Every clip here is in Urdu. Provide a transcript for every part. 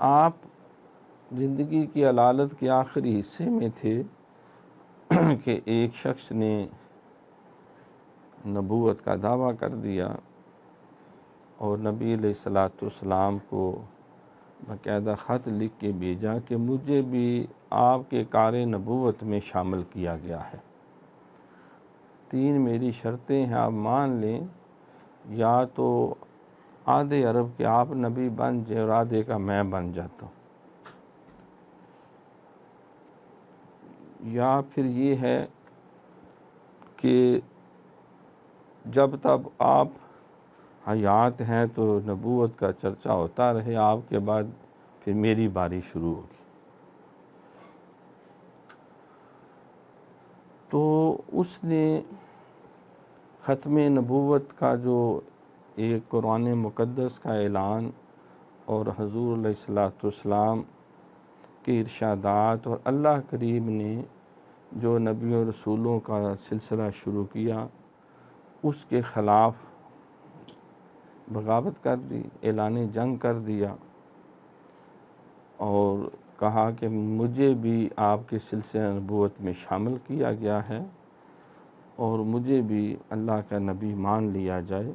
آپ زندگی کی علالت کے آخری حصے میں تھے کہ ایک شخص نے نبوت کا دعویٰ کر دیا اور نبی علیہ السلام کو باقاعدہ خط لکھ کے بھیجا کہ مجھے بھی آپ کے کار نبوت میں شامل کیا گیا ہے، 3 میری شرطیں ہیں، آپ مان لیں، یا تو آدھے عرب کے آپ نبی بن جائے اور آدھے کا میں بن جاتا ہوں، یا پھر یہ ہے کہ جب تک آپ حیات ہیں تو نبوت کا چرچا ہوتا رہے، آپ کے بعد پھر میری باری شروع ہوگی۔ تو اس نے ختم نبوت کا جو ایک قرآن مقدس کا اعلان اور حضور علیہ السلام کے ارشادات اور اللہ کریم نے جو نبیوں اور رسولوں کا سلسلہ شروع کیا، اس کے خلاف بغاوت کر دی، اعلان جنگ کر دیا اور کہا کہ مجھے بھی آپ کے سلسلہ نبوت میں شامل کیا گیا ہے اور مجھے بھی اللہ کا نبی مان لیا جائے۔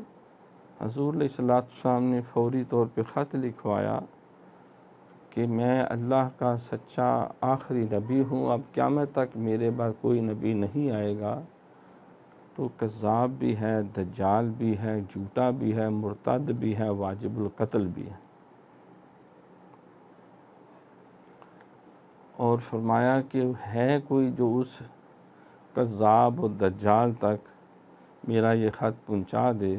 حضور علیہ السلام نے فوری طور پہ خط لکھوایا کہ میں اللہ کا سچا آخری نبی ہوں، اب قیامت تک میرے بعد کوئی نبی نہیں آئے گا، تو کذاب بھی ہے، دجال بھی ہے، جھوٹا بھی ہے، مرتد بھی ہے، واجب القتل بھی ہے۔ اور فرمایا کہ ہے کوئی جو اس کذاب و دجال تک میرا یہ خط پہنچا دے؟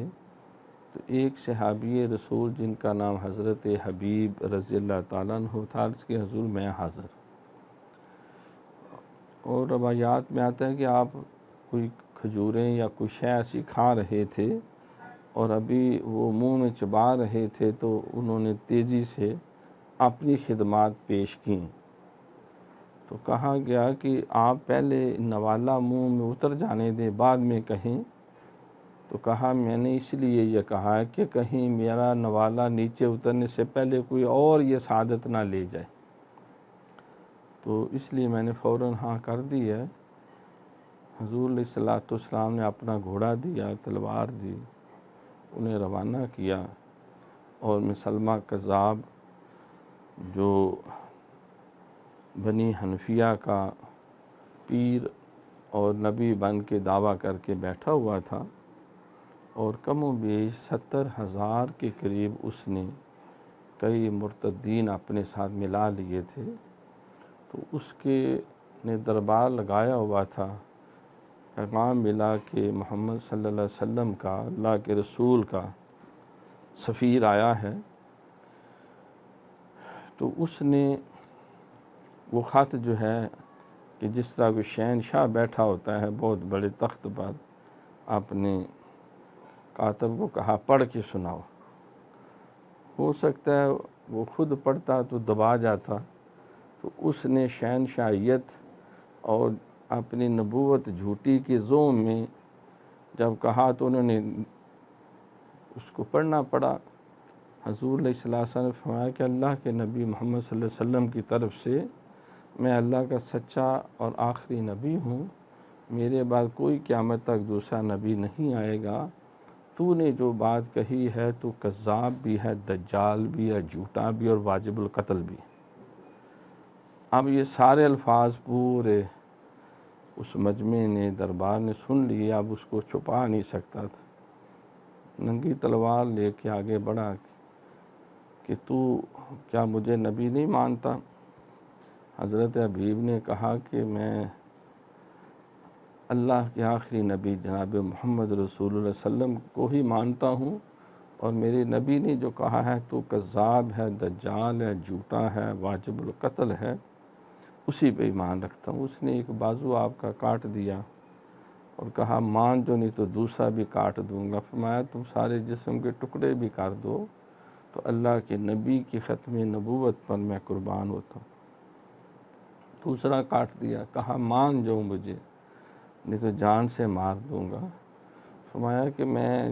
تو ایک صحابی رسول جن کا نام حضرت حبیب رضی اللہ تعالیٰ عنہ تھا، اس کے حضور میں حاضر، اور روایات میں آتا ہے کہ آپ کوئی کھجوریں یا کوئی شے ایسی کھا رہے تھے اور ابھی وہ منہ میں چبا رہے تھے تو انہوں نے تیزی سے اپنی خدمات پیش کیں، تو کہا گیا کہ آپ پہلے نوالا منہ میں اتر جانے دیں، بعد میں کہیں، تو کہا میں نے اس لیے یہ کہا ہے کہ کہیں میرا نوالا نیچے اترنے سے پہلے کوئی اور یہ سعادت نہ لے جائے، تو اس لیے میں نے فوراً ہاں کر دی ہے۔ حضور علیہ السلام نے اپنا گھوڑا دیا، تلوار دی، انہیں روانہ کیا، اور مسلمہ کذاب جو بنی حنفیہ کا پیر اور نبی بن کے دعویٰ کر کے بیٹھا ہوا تھا، اور کم و بیش 70,000 کے قریب اس نے کئی مرتدین اپنے ساتھ ملا لیے تھے، تو اس کے نے دربار لگایا ہوا تھا، پیغام ملا کہ محمد صلی اللہ علیہ وسلم کا، اللہ کے رسول کا سفیر آیا ہے، تو اس نے وہ خط جو ہے کہ جس طرح کوئی شہنشاہ بیٹھا ہوتا ہے بہت بڑے تخت پر، اپنے کاتب کو کہا پڑھ کے سناؤ، ہو سکتا ہے وہ خود پڑھتا تو دبا جاتا، تو اس نے شہنشاہیت اور اپنی نبوت جھوٹی کے زوم میں جب کہا تو انہوں نے اس کو پڑھنا پڑا۔ حضور علیہ السلام نے فرمایا کہ اللہ کے نبی محمد صلی اللہ علیہ وسلم کی طرف سے میں اللہ کا سچا اور آخری نبی ہوں، میرے بعد کوئی قیامت تک دوسرا نبی نہیں آئے گا، تو نے جو بات کہی ہے تو کذاب بھی ہے، دجال بھی ہے، جھوٹا بھی اور واجب القتل بھی ہے۔ اب یہ سارے الفاظ پورے اس مجمع نے، دربار نے سن لیے، اب اس کو چھپا نہیں سکتا تھا، ننگی تلوار لے کے آگے بڑھا کہ تو کیا مجھے نبی نہیں مانتا؟ حضرت حبیب نے کہا کہ میں اللہ کے آخری نبی جناب محمد رسول اللہ صلی اللہ علیہ وسلم کو ہی مانتا ہوں، اور میرے نبی نے جو کہا ہے تو کذاب ہے، دجال ہے، جھوٹا ہے، واجب القتل ہے، اسی پہ ایمان رکھتا ہوں۔ اس نے ایک بازو آپ کا کاٹ دیا اور کہا مان جو نہیں تو دوسرا بھی کاٹ دوں گا۔ فرمایا تم سارے جسم کے ٹکڑے بھی کر دو تو اللہ کے نبی کی ختم نبوت پر میں قربان ہوتا ہوں۔ دوسرا کاٹ دیا، کہا مان جو مجھے نہیں تو جان سے مار دوں گا۔ فرمایا کہ میں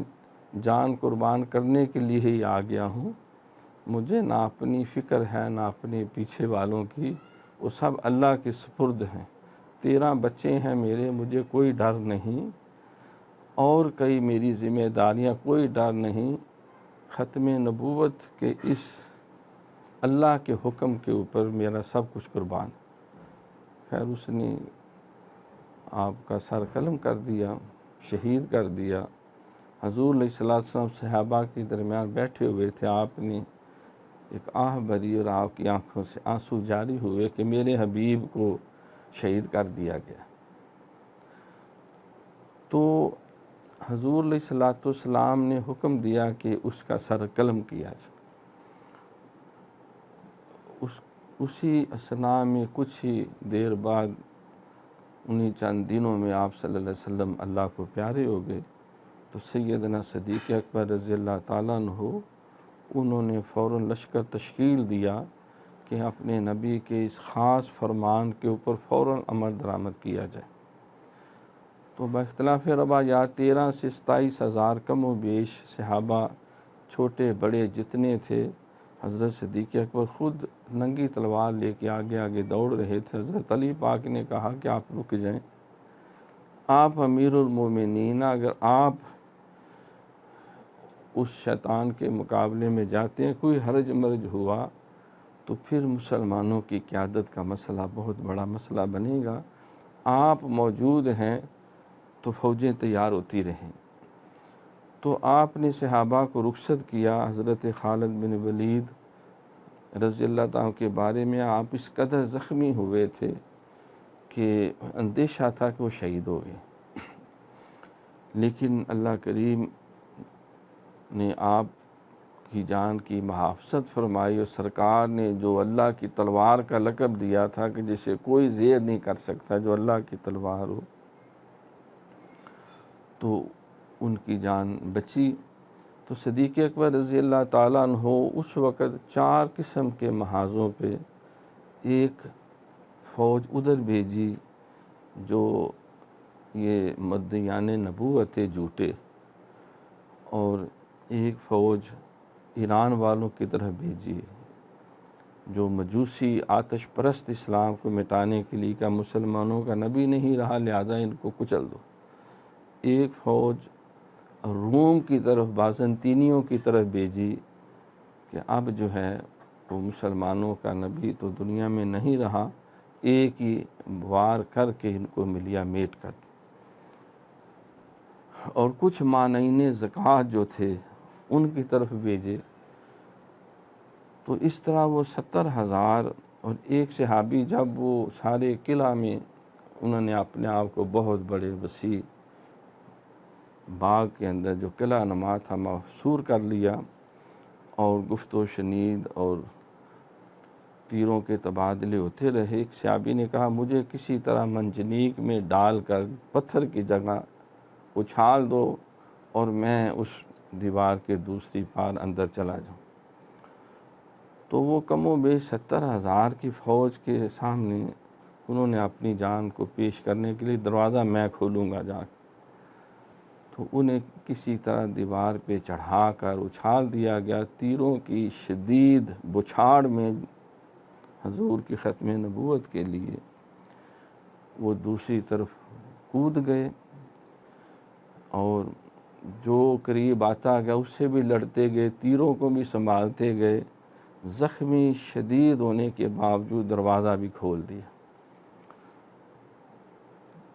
جان قربان کرنے کے لیے ہی آ گیا ہوں، مجھے نہ اپنی فکر ہے نہ اپنے پیچھے والوں کی، وہ سب اللہ کے سپرد ہیں۔ 13 بچے ہیں میرے، مجھے کوئی ڈر نہیں، اور کئی میری ذمہ داریاں، کوئی ڈر نہیں۔ ختم نبوت کے اس اللہ کے حکم کے اوپر میرا سب کچھ قربان۔ خیر اس نے آپ کا سر قلم کر دیا، شہید کر دیا۔ حضور علیہ السلام صحابہ کے درمیان بیٹھے ہوئے تھے، آپ نے ایک آہ بھری اور آپ کی آنکھوں سے آنسو جاری ہوئے کہ میرے حبیب کو شہید کر دیا گیا۔ تو حضور علیہ السلام نے حکم دیا کہ اس کا سر قلم کیا جائے۔ اسی اثناء میں کچھ ہی دیر بعد، انہی چند دنوں میں آپ صلی اللہ علیہ وسلم اللہ کو پیارے ہو گئے۔ تو سیدنا صدیق اکبر رضی اللہ تعالیٰ عنہ، انہوں نے فوراً لشکر تشکیل دیا کہ اپنے نبی کے اس خاص فرمان کے اوپر فوراً عمل درآمد کیا جائے۔ تو باختلاف روایات 13 سے 27 ہزار کم و بیش صحابہ، چھوٹے بڑے جتنے تھے، حضرت صدیق اکبر خود ننگی تلوار لے کے آگے آگے دوڑ رہے تھے۔ حضرت علی پاک نے کہا کہ آپ رک جائیں، آپ امیر المومنین، اگر آپ اس شیطان کے مقابلے میں جاتے ہیں، کوئی حرج مرج ہوا تو پھر مسلمانوں کی قیادت کا مسئلہ بہت بڑا مسئلہ بنے گا۔ آپ موجود ہیں تو فوجیں تیار ہوتی رہیں۔ تو آپ نے صحابہ کو رخصت کیا۔ حضرت خالد بن ولید رضی اللہ تعالیٰ کے بارے میں آپ اس قدر زخمی ہوئے تھے کہ اندیشہ تھا کہ وہ شہید ہو گئے، لیکن اللہ کریم نے آپ کی جان کی محافظت فرمائی، اور سرکار نے جو اللہ کی تلوار کا لقب دیا تھا کہ جسے کوئی زیر نہیں کر سکتا، جو اللہ کی تلوار ہو، تو ان کی جان بچی۔ تو صدیق اکبر رضی اللہ تعالیٰ عنہ اس وقت 4 قسم کے محاذوں پہ ایک فوج ادھر بھیجی جو یہ مدعیان نبوت جھوٹے، اور ایک فوج ایران والوں کی طرف بھیجی جو مجوسی آتش پرست اسلام کو مٹانے کے لیے کہ مسلمانوں کا نبی نہیں رہا لہذا ان کو کچل دو۔ ایک فوج روم کی طرف، بازنطینیوں کی طرف بھیجی کہ اب جو ہے وہ مسلمانوں کا نبی تو دنیا میں نہیں رہا، ایک ہی وار کر کے ان کو ملیا میٹ کر دیں۔ اور کچھ مانعین زکوٰۃ جو تھے ان کی طرف بھیجے۔ تو اس طرح وہ 70,000 اور ایک صحابی، جب وہ سارے قلعہ میں انہوں نے اپنے آپ کو بہت بڑے وسیع باغ کے اندر جو قلعہ نما تھا محصور کر لیا، اور گفت و شنید اور تیروں کے تبادلے ہوتے رہے۔ ایک صحابی نے کہا مجھے کسی طرح منجنیق میں ڈال کر پتھر کی جگہ اچھال دو اور میں اس دیوار کے دوسری پار اندر چلا جاؤں۔ تو وہ کم و بیش 70,000 کی فوج کے سامنے انہوں نے اپنی جان کو پیش کرنے کے لیے دروازہ میں کھولوں گا جا کے، تو انہیں کسی طرح دیوار پہ چڑھا کر اچھال دیا گیا۔ تیروں کی شدید بچھاڑ میں حضور کی ختم نبوت کے لیے وہ دوسری طرف کود گئے، اور جو قریب آتا گیا اس سے بھی لڑتے گئے، تیروں کو بھی سنبھالتے گئے۔ زخمی شدید ہونے کے باوجود دروازہ بھی کھول دیا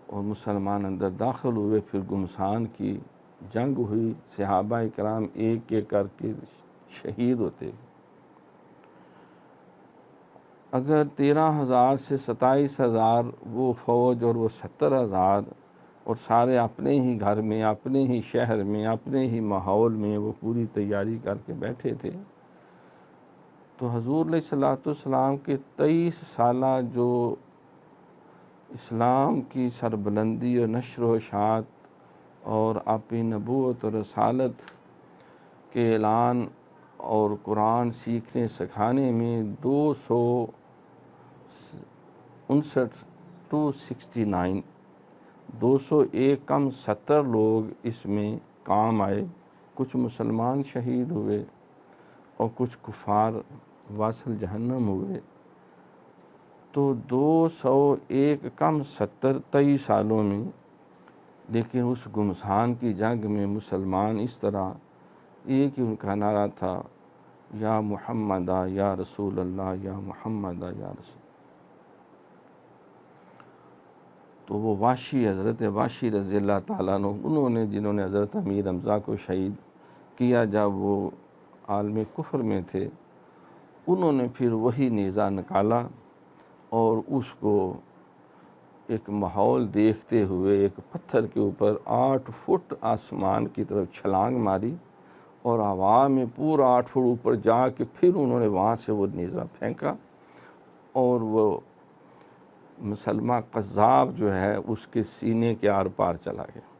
اور مسلمان اندر داخل ہوئے۔ پھر گمسان کی جنگ ہوئی، صحابہ کرام ایک ایک کر کے شہید ہوتے گئے۔ اگر 13,000 سے 27,000 وہ فوج اور وہ 70,000 اور سارے اپنے ہی گھر میں، اپنے ہی شہر میں، اپنے ہی ماحول میں وہ پوری تیاری کر کے بیٹھے تھے، تو حضور علیہ السلام کے 23 سالہ جو اسلام کی سربلندی اور نشر و اشاعت اور اپنی نبوت اور رسالت کے اعلان اور قرآن سیکھنے سکھانے میں 201 کم 70 لوگ اس میں کام آئے۔ کچھ مسلمان شہید ہوئے اور کچھ کفار واصل جہنم ہوئے، تو 201 کم 23 سالوں میں، لیکن اس گمسان کی جنگ میں مسلمان اس طرح، ایک ہی ان کا نعرہ تھا، یا محمد یا رسول اللہ، یا محمد یا رسول۔ تو وہ واشی، حضرت واشی رضی اللہ تعالیٰ عنہ، انہوں نے، جنہوں نے حضرت امیر حمزہ کو شہید کیا جب وہ عالم کفر میں تھے، انہوں نے پھر وہی نیزہ نکالا اور اس کو ایک ماحول دیکھتے ہوئے ایک پتھر کے اوپر 8 فٹ آسمان کی طرف چھلانگ ماری، اور ہوا میں پورا 8 فٹ اوپر جا کے پھر انہوں نے وہاں سے وہ نیزہ پھینکا، اور وہ مسلمہ قذاب جو ہے اس کے سینے کے آر پار چلا گیا۔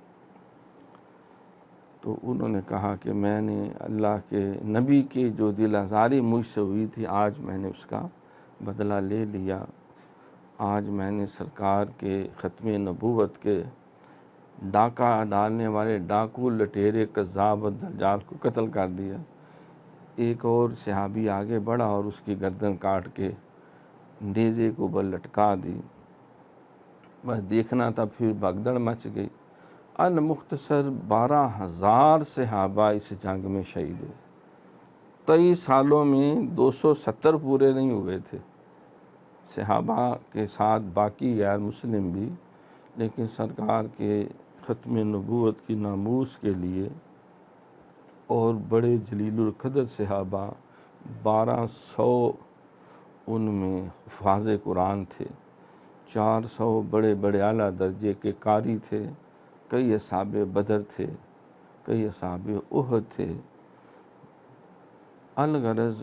تو انہوں نے کہا کہ میں نے اللہ کے نبی کی جو دل آزاری مجھ سے ہوئی تھی، آج میں نے اس کا بدلہ لے لیا، آج میں نے سرکار کے ختم نبوت کے ڈاکہ ڈالنے والے ڈاکو، لٹیرے، کذاب اور دجال کو قتل کر دیا۔ ایک اور صحابی آگے بڑھا اور اس کی گردن کاٹ کے نیزے کو اوپر لٹکا دی۔ بس دیکھنا تھا، پھر بھگدڑ مچ گئی۔ المختصر 12,000 صحابہ اس جنگ میں شہید ہوئے۔ 23 سالوں میں 270 پورے نہیں ہوئے تھے صحابہ کے ساتھ باقی غیر مسلم بھی، لیکن سرکار کے ختم نبوت کی ناموس کے لیے اور بڑے جلیل القدر صحابہ 1200 ان میں حفاظ قرآن تھے، 400 بڑے بڑے اعلیٰ درجے کے قاری تھے، کئی اصحاب بدر تھے، کئی اصحاب احد تھے۔ الغرض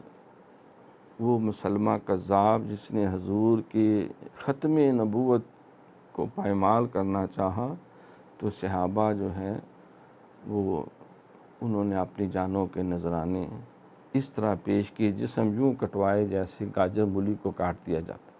وہ مسلمہ کذاب جس نے حضور کی ختم نبوت کو پائمال کرنا چاہا، تو صحابہ جو ہیں وہ انہوں نے اپنی جانوں کے نذرانے اس طرح پیش کیے، جسم یوں کٹوائے جیسے گاجر مولی کو کاٹ دیا جاتا۔